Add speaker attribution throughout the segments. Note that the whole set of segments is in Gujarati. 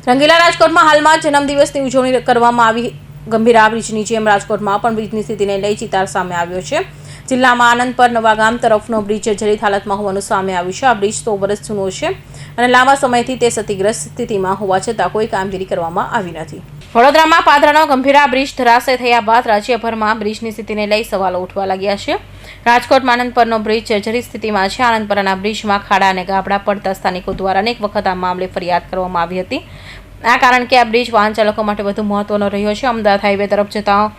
Speaker 1: રંગીલા રાજકોટમાં હાલમાં જન્મદિવસની ઉજવણી કરવામાં આવી। ગંભીરા બ્રિજની જેમ રાજકોટમાં પણ બ્રિજની સ્થિતિને લઈ ચિતાર સામે આવ્યો છે। જિલ્લામાં આનંદ પર નવાગામ તરફનો બ્રિજ જર્જરિત હાલતમાં હોવાનું સામે આવ્યું છે। આ બ્રિજ 100 વર્ષ જૂનો છે અને લાંબા સમયથી તે ક્ષતિગ્રસ્ત સ્થિતિમાં હોવા છતાં કોઈ કામગીરી કરવામાં આવી નથી। વડોદરામાં પાદરાનો ગંભીરા બ્રિજ ધરાશય થયા બાદ રાજ્યભરમાં બ્રિજની સ્થિતિને લઈ સવાલો ઉઠવા લાગ્યા છે। રાજકોટમાં આનંદ પરનો બ્રિજ જર્જરિત સ્થિતિમાં છે। આનંદ પરના બ્રિજમાં ખાડા અને ગાબડા પડતા સ્થાનિકો દ્વારા અનેક વખત આ મામલે ફરિયાદ કરવામાં આવી હતી। આ કારણ કે આ બ્રિજ વાહન ચાલકો માટે વધુ મહત્વનો રહ્યો છે। અમદાવાદ હાઈવે તરફ જતા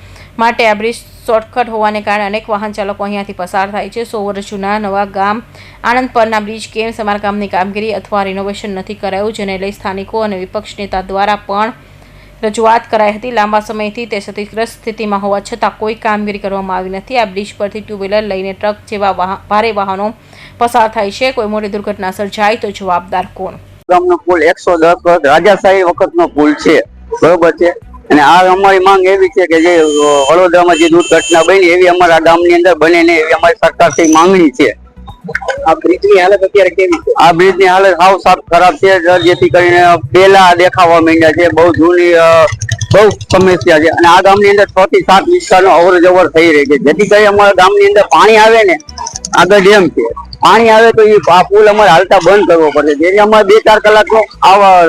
Speaker 1: માટે આ બ્રિજ શોર્ટકટ હોવાને કારણે અનેક વાહન ચાલકો અહીંયાથી પસાર થાય છે। 100 વર્ષ જૂના નવા ગામ આનંદ પરના બ્રિજ કેમ સમારકામની કામગીરી અથવા રિનોવેશન નથી કરાયું, જેને લઈ સ્થાનિકો અને વિપક્ષ નેતા દ્વારા પણ રજૂઆત કરાઈ હતી। લાંબા સમયથી તે ક્ષતિગ્રસ્ત સ્થિતિમાં હોવા છતાં કોઈ કામગીરી કરવામાં આવી નથી। આ બ્રિજ પરથી 2 વ્હીલર લઈને ટ્રક જેવા ભારે વાહનો પસાર થાય છે। કોઈ મોટી દુર્ઘટના સર્જાય તો જવાબદાર કોણ?
Speaker 2: ગામનો પુલ 110 વર્ષ રાજાશાહી વખતનો પુલ છે, બરોબર છે। અને આ અમારી માંગ એવી છે કે જે વડોદરામાં જે દુર્ઘટના બની એવી અમારા ગામની અંદર બને ને એવી અમારી સરકારથી માંગણી છે।
Speaker 3: આ બ્રિજની હાલત અત્યારે કેવી છે?
Speaker 2: આ બ્રિજની હાલત સાવ સાફ ખરાબ છે, જેથી કરીને પેલા દેખાવા માંડ્યા છે। બહુ જૂની બહુ સમસ્યા છે અને આ ગામની અંદર 6 થી 7 વિસ્તારનો અવર જવર થઈ રહી છે, જેથી કરી અમારા ગામની અંદર પાણી આવે ને આગળ ડેમ છે, પાણી આવે તો આ પુલ અમારે હાલતા બંધ કરવો પડે, જેથી અમારે 2-4 કલાકનો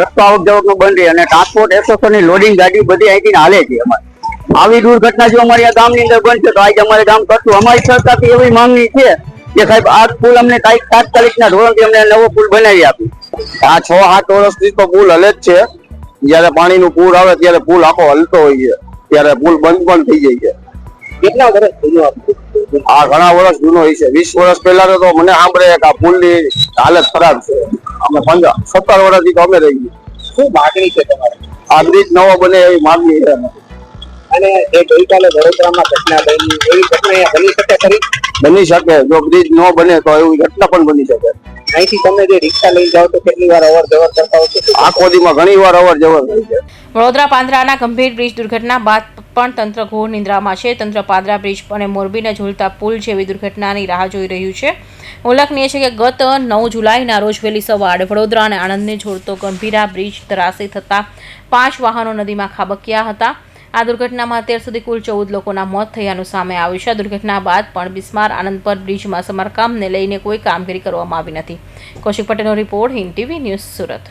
Speaker 2: રસ્તો આવક જાવકનો બંધ રહે અને ટ્રાન્સપોર્ટ એસોસિએશનની લોડિંગ ગાડી બધી અહીંથી હાલે છે। અમારે આવી દુર્ઘટના જો અમારી આ ગામની અંદર બનશે તો આજે અમારે ગામ કરશું। અમારી સરકારથી એવી માંગણી છે કે સાહેબ આ પુલ અમને કઈક તાત્કાલિકના ધોરણથી અમને નવો પુલ બનાવી આપી।
Speaker 4: આ 6-8 વર્ષથી તો પુલ હલે જ છે। જયારે પાણીનું પૂર આવે ત્યારે પુલ આખો હલતો હોય છે, ત્યારે પુલ બંધ પણ થઈ જાય છે।
Speaker 3: કેટલા વર્ષ જૂનો
Speaker 4: આ ઘણા વર્ષ જૂનો હોય છે। 20 વર્ષ પહેલા તો મને સાંભળે કે આ પુલની હાલત ખરાબ છે। અમે 17 વર્ષથી તો અમે રહી ગઈ।
Speaker 3: શું માગણી છે તમારી?
Speaker 4: આ બ્રિજ નવો બને એવી માંગણી છે।
Speaker 3: અને એ ગઈકાલે વડોદરામાં ઘટના બની, એવી ઘટના અહીંયા બની શકે ખરી?
Speaker 4: બની શકે, જો બ્રિજ ન બને તો એવી ઘટના પણ બની શકે।
Speaker 3: અહીંથી તમે જે રિક્ષા લઈ જાઓ તો કેટલી વાર અવર જવર કરતા હો છો?
Speaker 4: આખો દીમાં ઘણી વાર અવર જવર થાય છે।
Speaker 1: વડોદરા પાંદરાના ગંભીર બ્રિજ દુર્ઘટના બાદ પણ તંત્ર ઘોર નિંદ્રામાં છે। તંત્ર પાદરા બ્રિજ અને મોરબીને ઝૂલતા પુલ જેવી દુર્ઘટનાની રાહ જોઈ રહ્યું છે। ઉલ્લેખનીય છે કે ગત 9 જુલાઈના રોજ વહેલી સવારે વડોદરા અને આણંદને જોડતો ગંભીરા બ્રિજ ધરાશયી થતા 5 વાહનો નદીમાં ખાબક્યા હતા। આ દુર્ઘટનામાં અત્યાર સુધી કુલ 14 લોકોના મોત થયાનું સામે આવ્યું છે। આ દુર્ઘટના બાદ પણ બિસ્માર આનંદ પર બ્રિજમાં સમારકામને લઈને કોઈ કામગીરી કરવામાં આવી નથી। કૌશિક પટેલનો report, Hind TV news, Surat.